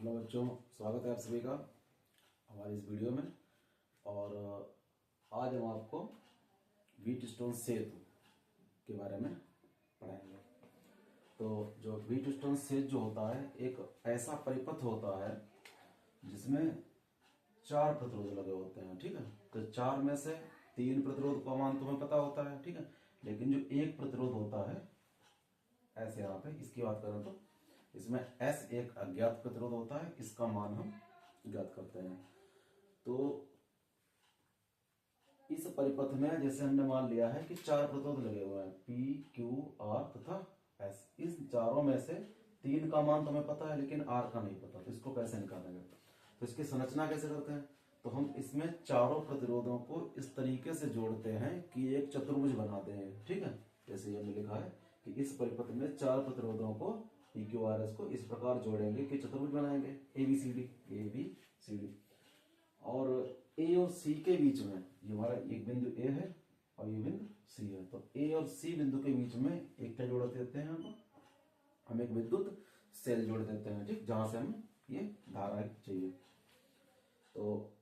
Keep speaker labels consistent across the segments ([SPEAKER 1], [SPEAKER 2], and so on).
[SPEAKER 1] Hello बच्चों, स्वागत है आप सभी का हमारी इस वीडियो में। और आज हम आपको व्हीटस्टोन सेतु के बारे में पढ़ाएंगे। तो जो व्हीटस्टोन सेतु जो होता है एक ऐसा परिपथ होता है जिसमें 4 प्रतिरोध लगे होते हैं। ठीक है, तो 4 में से 3 प्रतिरोध का मान तुम्हें पता होता है। ठीक है, लेकिन जो एक प्रतिरोध होता है ऐसे यहाँ पे इसकी बात करें तो इसमें S एक अज्ञात प्रतिरोध होता है, इसका मान हम ज्ञात करते हैं। तो इस परिपथ में जैसे हमने मान लिया है कि 4 प्रतिरोध लगे हुए हैं P, Q, R तथा S। इस चारों में से 3 का मान तुम्हें पता है लेकिन R का नहीं पता, तो इसको कैसे निकालेंगे? तो इसकी संरचना कैसे करते हैं? तो हम इसमें चारों प्रतिरोधों को इस तरीके से जोड़ते हैं कि एक चतुर्भुज बनाते हैं। ठीक है, जैसे हमने लिखा है कि इस परिपथ में 4 प्रतिरोधों को PQRS को इस प्रकार जोड़ेंगे कि चतुर्भुज बनाएंगे ABCD। और A और C के बीच में ये हमारा एक बिंदु A है और ये बिंदु C है। तो A और C बिंदु के बीच में एक क्या जोड़ देते हैं? हम एक विद्युत सेल जोड़ देते हैं। ठीक, जहां से हम ये धारा चाहिए। तो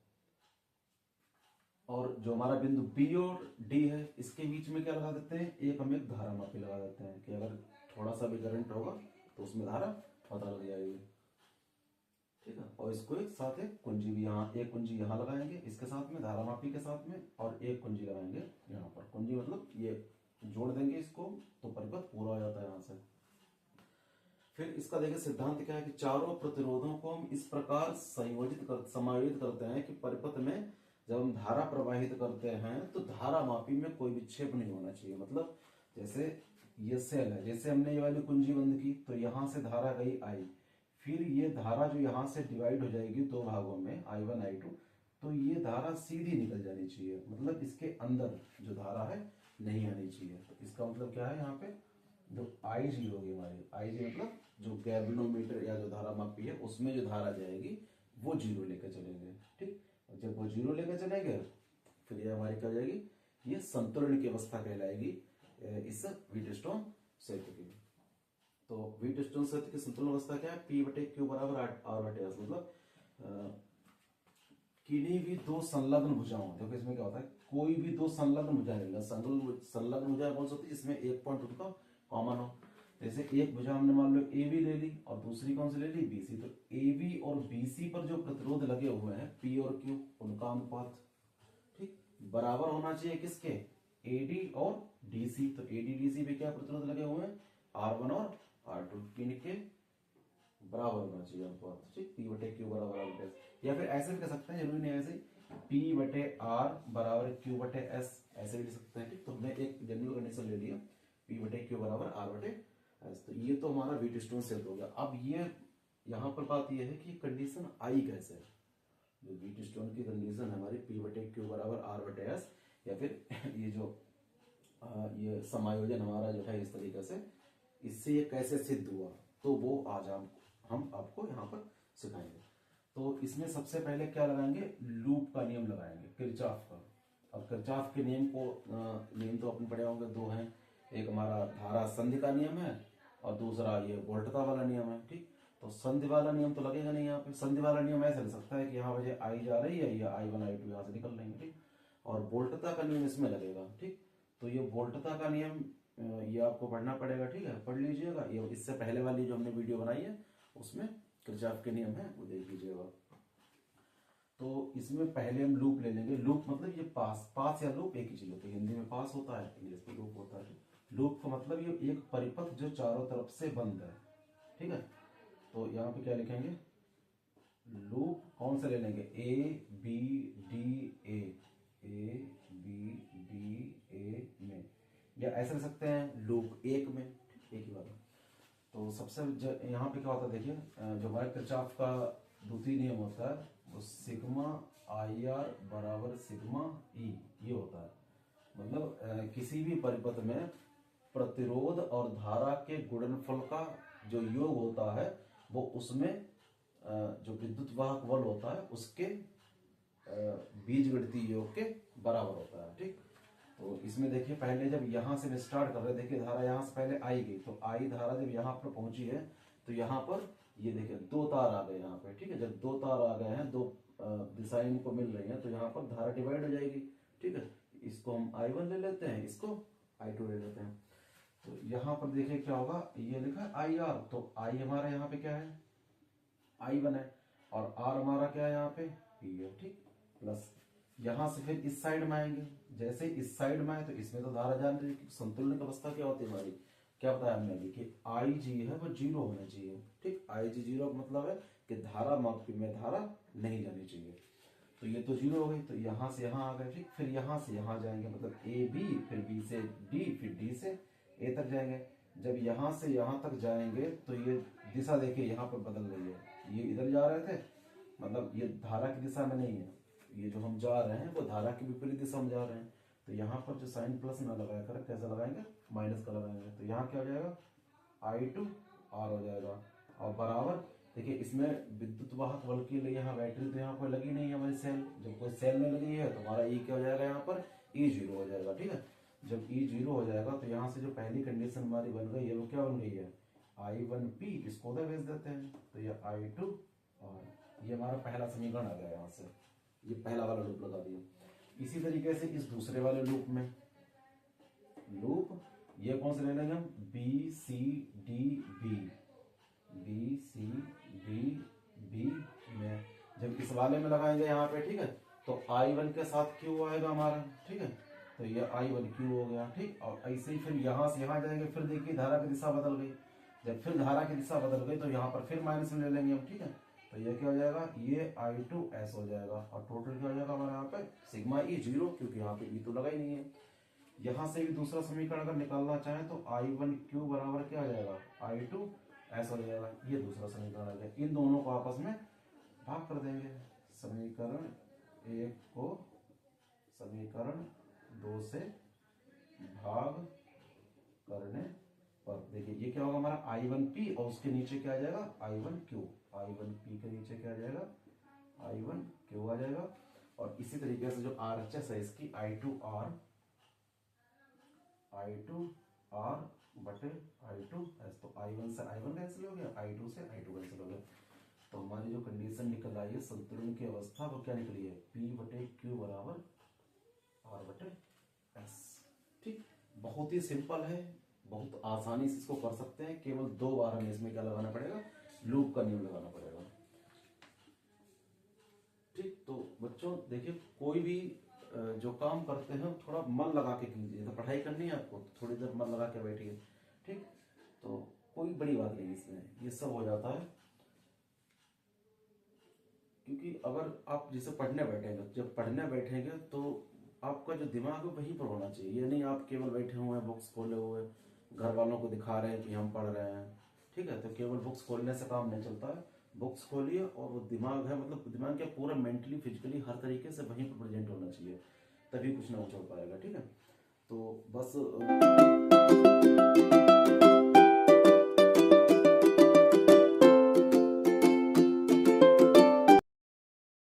[SPEAKER 1] और जो हमारा बिंदु B और D है इसके बीच में क्या लगा देते हैं? हम एक धारा मापी लगा देते हैं कि अगर थोड़ा सा भी करंट होगा तो उसमें धारा पता लग जाएगी। ठीक है, और इसको एक साथ एक कुंजी भी एक कुंजी यहाँ लगाएंगे इसके साथ में, धारा मापी के साथ में, और एक कुंजी लगाएंगे यहाँ पर। कुंजी मतलब ये जोड़ देंगे इसको तो परिपथ पूरा हो जाता है यहाँ से। फिर इसका देखिए सिद्धांत क्या है कि चारों प्रतिरोधों को हम इस प्रकार समायोजित करते हैं कि परिपथ में जब हम धारा प्रवाहित करते हैं तो धारा मापी में कोई विक्षेप नहीं होना चाहिए। मतलब जैसे ये सेल है, जैसे हमने ये वाली कुंजी बंद की तो यहां से धारा गई I, फिर ये धारा जो यहां से डिवाइड हो जाएगी 2 भागों में I1 I2, तो ये धारा सीधी निकल जानी चाहिए। मतलब इसके अंदर जो धारा है नहीं आनी चाहिए। तो इसका मतलब क्या है? यहाँ पे जो IG होगी हमारी, IG मतलब जो गैल्वेनोमीटर या जो धारा मापी है उसमें जो धारा जाएगी वो 0 लेकर चलेंगे। ठीक, जब वो 0 लेकर चलेंगे फिर ये हमारी क्या हो जाएगी? ये संतुलन की अवस्था कहलाएगी इस व्हीटस्टोन सेतु की। तो व्हीटस्टोन सेतु की संतुलन अवस्था क्या है? P/Q बराबर R/S। मतलब किन्हीं भी 2 संलग्न भुजाओं, देखो इसमें क्या होता है, कोई भी 2 संलग्न भुजा लेगा। संलग्न भुजा कौन सी होती है? इसमें एक पॉइंट उनका कॉमन हो। जैसे एक भुजा हमने मान लो AB ले ली और दूसरी कौन सी ले ली? BC। तो AB और BC पर जो प्रतिरोध लगे हुए हैं P और Q, उनका अनुपात ठीक बराबर होना चाहिए किसके? AD और DC। तो AD DC पे क्या प्रतिरोध लगे हुए हैं? R1 और R2, इनके बराबर होना चाहिए अनुपात। ठीक, P/Q बराबर R/S। या फिर ऐसे भी कह सकते हैं, जरूरी नहीं ऐसे P/R बराबर Q/S, ऐसे भी लिख सकते हैं। ठीक, तो हमने एक जनरल कंडीशन ले लिया P/Q बराबर R/S। तो ये तो हमारा व्हीटस्टोन सेतु हो गया। अब ये यहाँ पर बात ये है कि कंडीशन आई कैसे है? जो व्हीटस्टोन की कंडीशन है हमारी P/Q बराबर R/S, या फिर ये जो ये समायोजन हमारा जो है इस तरीके से, इससे ये कैसे सिद्ध हुआ, तो वो आज हम आपको यहाँ पर सिखाएंगे। तो इसमें सबसे पहले क्या लगाएंगे? लूप का नियम लगाएंगे, किरचॉफ का। अब किरचॉफ के नियम को नियम तो अपन पढ़े होंगे, 2 हैं। एक हमारा धारा संधि का नियम है और दूसरा ये वोल्टता वाला नियम है। ठीक, तो संधि वाला नियम तो लगेगा नहीं यहाँ पे। संधि वाला नियम ऐसे लग सकता है कि यहाँ वजह I जा रही है, या I1 I2 यहाँ से निकल रही है। ठीक, और वोल्टता का नियम इसमें लगेगा। ठीक, तो ये वोल्टता का नियम ये आपको पढ़ना पड़ेगा। ठीक है, पढ़ लीजिएगा। ये इससे पहले वाली जो हमने वीडियो बनाई है उसमें किरचॉफ के नियम है, वो देख लीजिएगा। तो इसमें पहले हम लूप ले लेंगे। लूप मतलब ये पास या लूप एक ही चीज होती है। हिंदी में पास होता है, इंग्लिश में लूप होता है। लूप का मतलब ये एक परिपथ जो चारों तरफ से बंद है। ठीक है, तो यहाँ पे क्या लिखेंगे? लूप कौन से ले लेंगे? ABDA में, या ऐसे ले सकते हैं लूप 1 में, एक ही बात है। तो सबसे यहाँ पे क्या होता है देखिए, जो हमारे किरचॉफ का द्वितीय नियम होता है वो सिग्मा IR बराबर सिग्मा E ये होता है। मतलब किसी भी परिपथ में प्रतिरोध और धारा के गुणनफल का जो योग होता है वो उसमें जो विद्युत वाहक बल होता है उसके बीजगणितीय योग के बराबर होता है। ठीक, तो इसमें देखिए पहले जब यहां से स्टार्ट कर रहे हैं, देखिए धारा यहां से पहले आई गई, तो आई धारा जब यहां पर पहुंची है तो यहां पर ये देखिए दो तार आ गए यहाँ पे, ठीक है। जब दो तार आ गए हैं, दो दिशाएं इनको मिल रही हैं, तो यहाँ पर धारा डिवाइड हो जाएगी, ठीक है। इसको हम I1 ले लेते हैं, इसको I2 ले लेते हैं। तो यहाँ पर देखिए क्या होगा, ये लिखा है IR, तो I हमारा यहाँ पे क्या है, I1 है, और R हमारा क्या है यहाँ पे, P है, ठीक। प्लस यहाँ से फिर इस साइड में आएंगे, जैसे इस साइड में आए तो इसमें तो धारा जान रही है, संतुलन की अवस्था क्या होती है हमारी, क्या बताया हमने अभी कि IG है वो 0 होना चाहिए, ठीक। IG 0 का मतलब है कि धारा में धारा नहीं जानी चाहिए। तो ये तो 0 हो गई, तो यहाँ से यहाँ आ गए, ठीक। फिर यहाँ से यहाँ जाएंगे, मतलब AB, फिर B से D, फिर D से A तक जाएंगे। जब यहाँ से यहाँ तक जाएंगे तो ये दिशा देखिए यहाँ पर बदल गई है, ये इधर जा रहे थे, मतलब ये धारा की दिशा में नहीं है, ये जो हम जा रहे हैं वो धारा की विपरीत दिशा में जा रहे हैं। तो यहाँ पर जो साइन प्लस ना लगाया कर, कैसा लगाएंगे, माइनस का लगाएंगे। तो यहाँ क्या हो जाएगा, I2 R हो जाएगा, और बराबर देखिए इसमें विद्युत वाहक बल के लिए यहाँ बैटरी तो यहाँ पर लगी नहीं है हमारी सेल, जब कोई सेल में लगी है तो हमारा E क्या हो जाएगा, यहाँ पर E 0 हो जाएगा, ठीक है। जब E 0 हो जाएगा तो यहाँ से जो पहली कंडीशन हमारी बन गई है वो क्या बन गई है, I1P, इसको उधर भेज देते हैं, तो ये I2 और ये हमारा पहला समीकरण आ गया। यहाँ से ये पहला वाला लूप लगा दिया। इसी तरीके से इस दूसरे वाले लूप में, लूप ये कौन से ले लेंगे हम, BCDB, BCDB में जब इस वाले में लगाएंगे यहाँ पे, ठीक है, तो I1 के साथ Q आएगा हमारा, ठीक है। तो ये I1Q हो गया, ठीक। और ऐसे ही फिर यहाँ से यहाँ जाएंगे, फिर देखिए धारा की दिशा बदल गई। जब फिर धारा की दिशा बदल गई तो यहाँ पर फिर माइनस में ले लेंगे हम, ठीक है। तो ये क्या हो जाएगा, ये I2S हो जाएगा, और टोटल क्या हो जाएगा हमारे यहाँ पे सिग्मा E 0, क्योंकि यहाँ पे E तो लगा ही नहीं है। यहाँ से भी दूसरा समीकरण अगर निकालना चाहें तो I1Q बराबर क्या हो जाएगा, I2S हो जाएगा। ये दूसरा समीकरण आ गया। इन दोनों को आपस में भाग कर देंगे, समीकरण 1 को समीकरण 2 से भाग करने पर देखिए ये क्या होगा हमारा I1P, और उसके नीचे क्या आ जाएगा, I1Q। I1P के नीचे क्या आ जाएगा, I1Q आ जाएगा। और इसी तरीके से जो RHS है इसकी I2R बटे I2S, तो I1 से I1 कैंसिल हो गया, I2 से I2 कैंसिल हो गया। तो हमारी जो कंडीशन निकल आई है संतुलन की अवस्था वो क्या निकली है, P बटे Q बराबर R बटे S, ठीक। बहुत ही सिंपल है, बहुत आसानी से इसको कर सकते हैं। केवल 2 बार हमें इसमें क्या लगाना पड़ेगा, लूप का नियम लगाना पड़ेगा, ठीक। तो बच्चों देखिए कोई भी जो काम करते हैं थोड़ा मन लगा के कीजिए। तो पढ़ाई करनी है आपको तो थोड़ी देर मन लगा के बैठिए, ठीक। तो कोई बड़ी बात नहीं इसमें, ये सब हो जाता है। क्योंकि अगर आप जैसे पढ़ने बैठेंगे, जब पढ़ने बैठेंगे तो आपका जो दिमाग है वहीं पर होना चाहिए। ये नहीं आप केवल बैठे हुए हैं, बुक्स खोले हुए, घर वालों को दिखा रहे हैं कि हम पढ़ रहे हैं, ठीक है। तो केवल बुक्स खोलने से काम नहीं चलता है। बुक्स खोलिए और वो दिमाग है, मतलब दिमाग क्या पूरा मेंटली फिजिकली हर तरीके से वहीं पर प्रेजेंट होना चाहिए, तभी कुछ ना कुछ हो पाएगा, ठीक है। तो बस